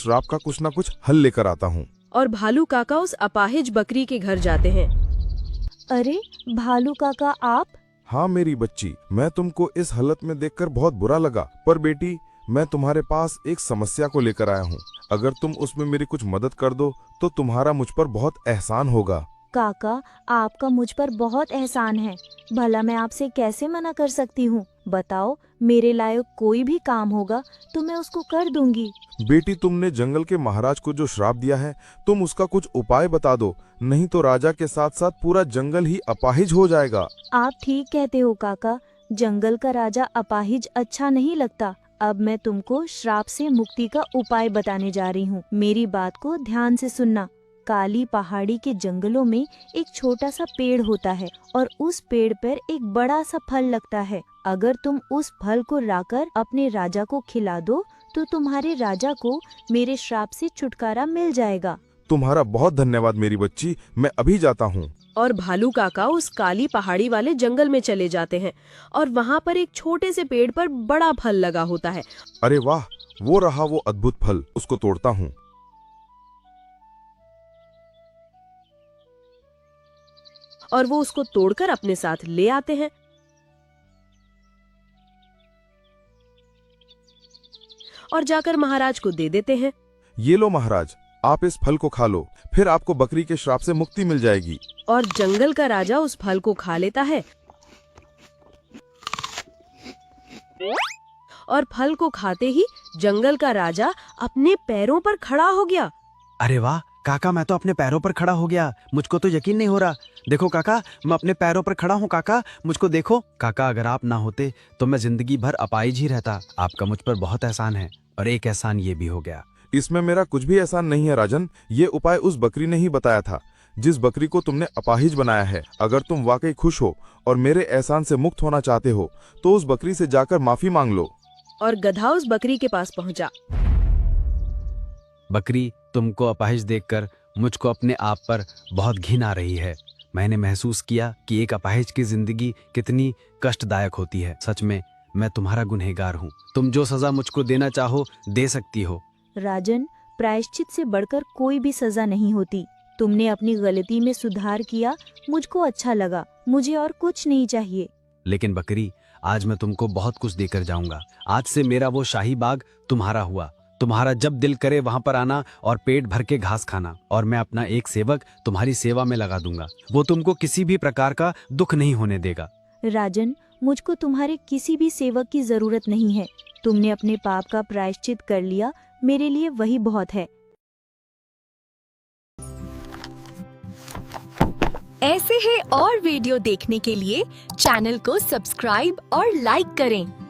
श्राप का कुछ ना कुछ हल लेकर आता हूँ। और भालू काका उस अपाहिज बकरी के घर जाते हैं। अरे भालू काका आप? हाँ मेरी बच्ची, मैं तुमको इस हालत में देखकर बहुत बुरा लगा, पर बेटी मैं तुम्हारे पास एक समस्या को लेकर आया हूँ। अगर तुम उसमें मेरी कुछ मदद कर दो तो तुम्हारा मुझ पर बहुत एहसान होगा। काका, आपका मुझ पर बहुत एहसान है, भला मैं आपसे कैसे मना कर सकती हूँ? बताओ, मेरे लायक कोई भी काम होगा तो मैं उसको कर दूंगी। बेटी तुमने जंगल के महाराज को जो श्राप दिया है, तुम उसका कुछ उपाय बता दो, नहीं तो राजा के साथ साथ पूरा जंगल ही अपाहिज हो जाएगा। आप ठीक कहते हो काका, जंगल का राजा अपाहिज अच्छा नहीं लगता। अब मैं तुमको श्राप से मुक्ति का उपाय बताने जा रही हूँ। मेरी बात को ध्यान से सुनना। काली पहाड़ी के जंगलों में एक छोटा सा पेड़ होता है और उस पेड़ पर एक बड़ा सा फल लगता है। अगर तुम उस फल को लाकर अपने राजा को खिला दो तो तुम्हारे राजा को मेरे श्राप से छुटकारा मिल जाएगा। तुम्हारा बहुत धन्यवाद मेरी बच्ची, मैं अभी जाता हूँ। और भालू काका उस काली पहाड़ी वाले जंगल में चले जाते हैं और वहाँ पर एक छोटे से पेड़ पर बड़ा फल लगा होता है। अरे वाह, वो रहा वो अद्भुत फल, उसको तोड़ता हूँ। और वो उसको तोड़कर अपने साथ ले आते हैं। और जाकर महाराज को दे देते हैं। ये लो महाराज, आप इस फल को खा लो, फिर आपको बकरी के श्राप से मुक्ति मिल जाएगी। और जंगल का राजा उस फल को खा लेता है और फल को खाते ही जंगल का राजा अपने पैरों पर खड़ा हो गया। अरे वाह काका, मैं तो अपने पैरों पर खड़ा हो गया। मुझको तो यकीन नहीं हो रहा। देखो काका, मैं अपने पैरों पर खड़ा हूँ। काका मुझको देखो। काका, अगर आप ना होते तो मैं जिंदगी भर अपाहिज ही रहता। आपका मुझ पर बहुत एहसान है, और एक एहसान ये भी हो गया। इसमें मेरा कुछ भी एहसान नहीं है राजन, ये उपाय उस बकरी ने ही बताया था, जिस बकरी को तुमने अपाहिज बनाया है। अगर तुम वाकई खुश हो और मेरे एहसान से मुक्त होना चाहते हो तो उस बकरी से जाकर माफी मांग लो। और गधा उस बकरी के पास पहुंचा। बकरी, तुमको अपाहिज देखकर मुझको अपने आप पर बहुत घिन आ रही है। मैंने महसूस किया कि एक अपाहिज की जिंदगी कितनी कष्टदायक होती है। सच में मैं तुम्हारा गुनहगार हूँ। तुम जो सजा मुझको देना चाहो दे सकती हो। राजन, प्रायश्चित से बढ़कर कोई भी सजा नहीं होती। तुमने अपनी गलती में सुधार किया, मुझको अच्छा लगा। मुझे और कुछ नहीं चाहिए। लेकिन बकरी, आज मैं तुमको बहुत कुछ देकर जाऊंगा। आज से मेरा वो शाही बाग तुम्हारा हुआ। तुम्हारा जब दिल करे वहां पर आना और पेट भर के घास खाना। और मैं अपना एक सेवक तुम्हारी सेवा में लगा दूंगा। वो तुमको किसी भी प्रकार का दुख नहीं होने देगा। राजन, मुझको तुम्हारे किसी भी सेवक की जरूरत नहीं है। तुमने अपने पाप का प्रायश्चित कर लिया, मेरे लिए वही बहुत है। ऐसे ही और वीडियो देखने के लिए चैनल को सब्सक्राइब और लाइक करें।